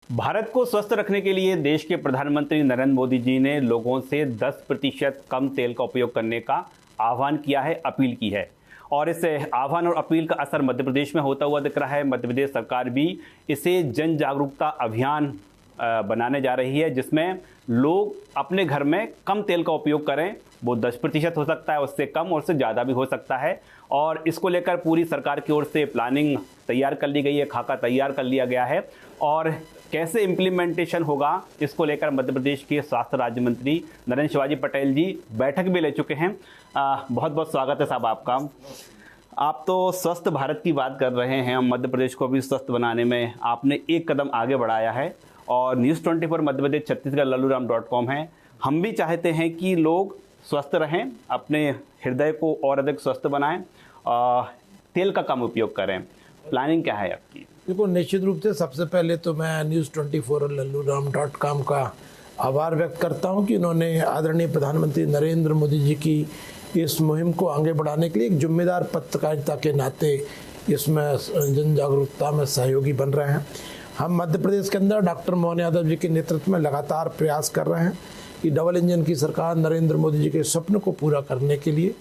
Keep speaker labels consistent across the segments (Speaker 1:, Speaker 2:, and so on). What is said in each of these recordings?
Speaker 1: भारत को स्वस्थ रखने के लिए देश के प्रधानमंत्री नरेंद्र मोदी जी ने लोगों से 10% कम तेल का उपयोग करने का आह्वान किया है, अपील की है। और इस आह्वान और अपील का असर मध्य प्रदेश में होता हुआ दिख रहा है। मध्य प्रदेश सरकार भी इसे जन जागरूकता अभियान बनाने जा रही है, जिसमें लोग अपने घर में कम तेल का उपयोग करें। वो 10% हो सकता है, उससे कम और उससे ज़्यादा भी हो सकता है। और इसको लेकर पूरी सरकार की ओर से प्लानिंग तैयार कर ली गई है, खाका तैयार कर लिया गया है। और कैसे इम्प्लीमेंटेशन होगा, इसको लेकर मध्य प्रदेश के स्वास्थ्य राज्य मंत्री नरेंद्र शिवाजी पटेल जी बैठक भी ले चुके हैं। बहुत बहुत स्वागत है साहब आपका। आप तो स्वस्थ भारत की बात कर रहे हैं, मध्य प्रदेश को भी स्वस्थ बनाने में आपने एक कदम आगे बढ़ाया है। और न्यूज़ 24 मध्य प्रदेश छत्तीसगढ़ लल्लूराम.com है। हम भी चाहते हैं कि लोग स्वस्थ रहें, अपने हृदय को और अधिक स्वस्थ बनाएं, तेल का कम उपयोग करें। प्लानिंग क्या है आपकी?
Speaker 2: देखो, निश्चित रूप से सबसे पहले तो मैं न्यूज़ 24 और लल्लूराम.com का आभार व्यक्त करता हूं कि उन्होंने आदरणीय प्रधानमंत्री नरेंद्र मोदी जी की इस मुहिम को आगे बढ़ाने के लिए एक जिम्मेदार पत्रकारिता के नाते इसमें जन जागरूकता में सहयोगी बन रहे हैं। हम मध्य प्रदेश के अंदर डॉक्टर मोहन यादव जी के नेतृत्व में लगातार प्रयास कर रहे हैं कि डबल इंजन की सरकार नरेंद्र मोदी जी के स्वप्न को पूरा करने के लिए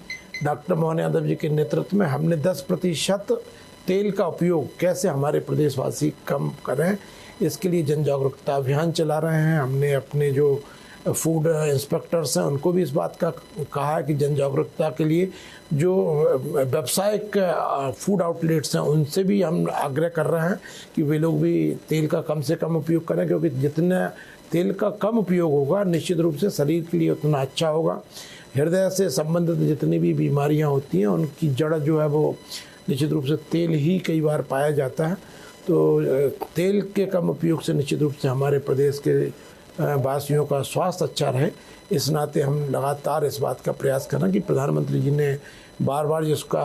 Speaker 2: डॉक्टर मोहन यादव जी के नेतृत्व में हमने 10% तेल का उपयोग कैसे हमारे प्रदेशवासी कम करें, इसके लिए जन जागरूकता अभियान चला रहे हैं। हमने अपने जो फूड इंस्पेक्टर्स हैं उनको भी इस बात का कहा है कि जन जागरूकता के लिए जो व्यावसायिक फूड आउटलेट्स हैं उनसे भी हम आग्रह कर रहे हैं कि वे लोग भी तेल का कम से कम उपयोग करें, क्योंकि जितना तेल का कम उपयोग होगा निश्चित रूप से शरीर के लिए उतना अच्छा होगा। हृदय से संबंधित जितनी भी बीमारियां होती हैं उनकी जड़ जो है वो निश्चित रूप से तेल ही कई बार पाया जाता है। तो तेल के कम उपयोग से निश्चित रूप से हमारे प्रदेश के वासियों का स्वास्थ्य अच्छा रहे, इस नाते हम लगातार इस बात का प्रयास कर रहे हैं कि प्रधानमंत्री जी ने बार बार जिसका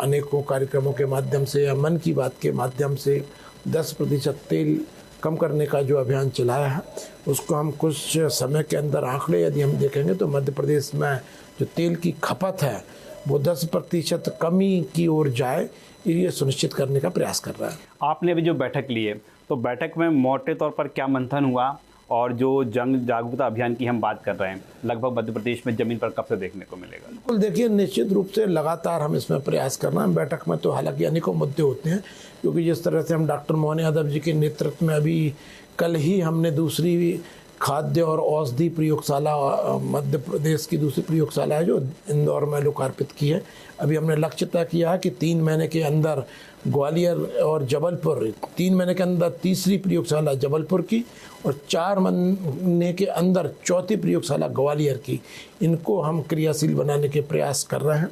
Speaker 2: अनेकों कार्यक्रमों के माध्यम से या मन की बात के माध्यम से 10% तेल कम करने का जो अभियान चलाया है, उसको हम कुछ समय के अंदर आंकड़े यदि हम देखेंगे तो मध्य प्रदेश में जो तेल की खपत है वो 10% कमी की ओर जाए, ये सुनिश्चित करने का प्रयास कर रहा है।
Speaker 1: आपने अभी जो बैठक ली है, तो बैठक में मोटे तौर पर क्या मंथन हुआ? और जो जन जागरूकता अभियान की हम बात कर रहे हैं, लगभग मध्य प्रदेश में जमीन पर कब से देखने को मिलेगा?
Speaker 2: बिल्कुल, देखिए, निश्चित रूप से लगातार हम इसमें प्रयास करना है। बैठक में तो हालांकि अनेकों मुद्दे होते हैं, क्योंकि जिस तरह से हम डॉक्टर मोहन यादव जी के नेतृत्व में अभी कल ही हमने दूसरी खाद्य और औषधि प्रयोगशाला, मध्य प्रदेश की दूसरी प्रयोगशाला है जो इंदौर में लोकार्पित की है। अभी हमने लक्ष्य तय किया है कि 3 महीने के अंदर ग्वालियर और जबलपुर, 3 महीने के अंदर तीसरी प्रयोगशाला जबलपुर की और 4 महीने के अंदर चौथी प्रयोगशाला ग्वालियर की, इनको हम क्रियाशील बनाने के प्रयास कर रहे हैं।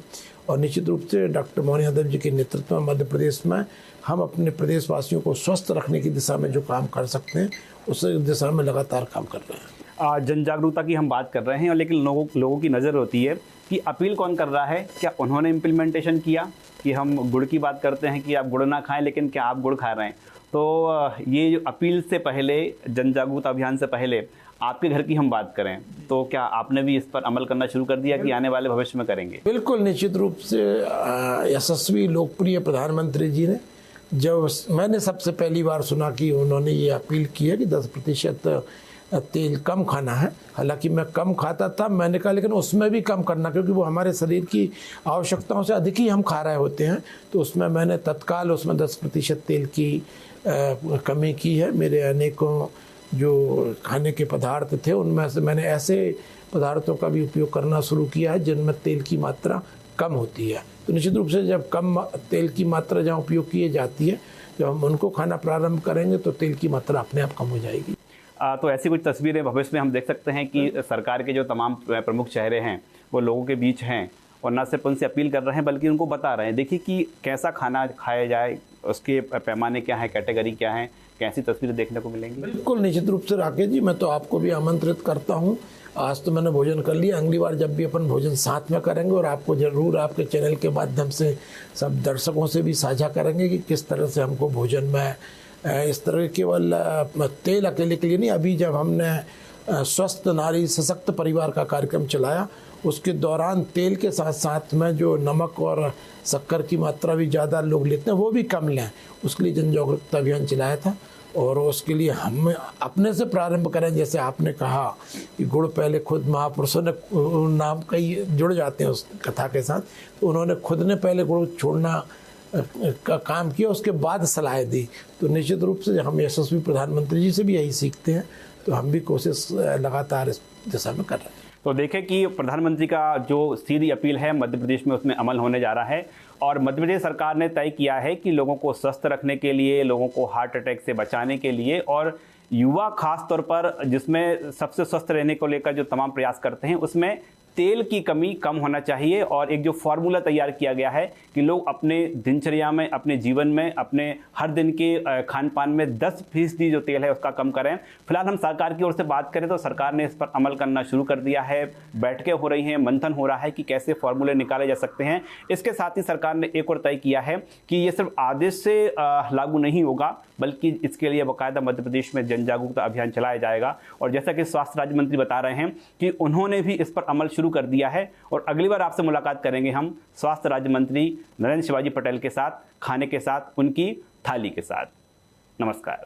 Speaker 2: और निश्चित रूप से डॉक्टर मोहन यादव जी के नेतृत्व में मध्य प्रदेश में हम अपने प्रदेशवासियों को स्वस्थ रखने की दिशा में जो काम कर सकते हैं उस दिशा में लगातार काम कर रहे हैं।
Speaker 1: जन जागरूकता की हम बात कर रहे हैं, लेकिन लोगों की नज़र होती है कि अपील कौन कर रहा है। क्या उन्होंने इम्प्लीमेंटेशन किया? कि हम गुड़ की बात करते हैं कि आप गुड़ ना खाएं, लेकिन क्या आप गुड़ खा रहे हैं? तो ये जो अपील से पहले, जन जागरूकता अभियान से पहले आपके घर की हम बात करें, तो क्या आपने भी इस पर अमल करना शुरू कर दिया कि आने वाले भविष्य में करेंगे?
Speaker 2: बिल्कुल, निश्चित रूप से यशस्वी लोकप्रिय प्रधानमंत्री जी ने, जब मैंने सबसे पहली बार सुना कि उन्होंने ये अपील की है कि 10% तेल कम खाना है, हालांकि मैं कम खाता था, मैंने कहा लेकिन उसमें भी कम करना, क्योंकि वो हमारे शरीर की आवश्यकताओं से अधिक ही हम खा रहे होते हैं। तो उसमें मैंने तत्काल उसमें 10% तेल की कमी की है। मेरे अनेकों जो खाने के पदार्थ थे उनमें से मैंने ऐसे पदार्थों का भी उपयोग करना शुरू किया है जिनमें तेल की मात्रा कम होती है। तो निश्चित रूप से जब कम तेल की मात्रा जहाँ उपयोग की जाती है, जब हम उनको खाना प्रारंभ करेंगे तो तेल की मात्रा अपने आप कम हो जाएगी।
Speaker 1: तो ऐसी कुछ तस्वीरें भविष्य में हम देख सकते हैं कि सरकार के जो तमाम प्रमुख चेहरे हैं वो लोगों के बीच हैं, और न सिर्फ उनसे अपील कर रहे हैं बल्कि उनको बता रहे हैं, देखिए कि कैसा खाना खाया जाए, उसके पैमाने क्या है, कैटेगरी क्या है, कैसी तस्वीरें देखने को मिलेंगी।
Speaker 2: बिल्कुल, निश्चित रूप से राकेश जी, मैं तो आपको भी आमंत्रित करता हूँ। आज तो मैंने भोजन कर लिया, अगली बार जब भी अपन भोजन साथ में करेंगे और आपको ज़रूर आपके चैनल के माध्यम से सब दर्शकों से भी साझा करेंगे कि किस तरह से हमको भोजन में इस तरह केवल तेल अकेले के लिए नहीं, अभी जब हमने स्वस्थ नारी सशक्त परिवार का कार्यक्रम चलाया उसके दौरान तेल के साथ साथ में जो नमक और शक्कर की मात्रा भी ज़्यादा लोग लेते हैं वो भी कम लें, उसके लिए जन जागरूकता अभियान चलाया था। और उसके लिए हम अपने से प्रारंभ करें। जैसे आपने कहा कि गुड़ पहले खुद महापुरुषों ने नाम कई जुड़ जाते हैं उस कथा के साथ, तो उन्होंने खुद ने पहले गुड़ छोड़ना का काम किया, उसके बाद सलाह दी। तो निश्चित रूप से हम यशस्वी प्रधानमंत्री जी से भी यही सीखते हैं, तो हम भी कोशिश लगातार इस दिशा में कर रहे हैं।
Speaker 1: तो देखें कि प्रधानमंत्री का जो सीधी अपील है मध्य प्रदेश में उसमें अमल होने जा रहा है और मध्य प्रदेश सरकार ने तय किया है कि लोगों को स्वस्थ रखने के लिए, लोगों को हार्ट अटैक से बचाने के लिए और युवा खास तौर पर जिसमें सबसे स्वस्थ रहने को लेकर जो तमाम प्रयास करते हैं उसमें तेल की कमी कम होना चाहिए। और एक जो फार्मूला तैयार किया गया है कि लोग अपने दिनचर्या में, अपने जीवन में, अपने हर दिन के खान पान में 10% जो तेल है उसका कम करें। फिलहाल हम सरकार की ओर से बात करें तो सरकार ने इस पर अमल करना शुरू कर दिया है, बैठकें हो रही हैं, मंथन हो रहा है कि कैसे फार्मूले निकाले जा सकते हैं। इसके साथ ही सरकार ने एक और तय किया है कि ये सिर्फ आदेश से लागू नहीं होगा बल्कि इसके लिए बाकायदा मध्य प्रदेश में जन जागरूकता अभियान चलाया जाएगा। और जैसा कि स्वास्थ्य राज्य मंत्री बता रहे हैं कि उन्होंने भी इस पर अमल शुरू कर दिया है और अगली बार आपसे मुलाकात करेंगे हम स्वास्थ्य राज्य मंत्री नरेंद्र शिवाजी पटेल के साथ, खाने के साथ, उनकी थाली के साथ। नमस्कार।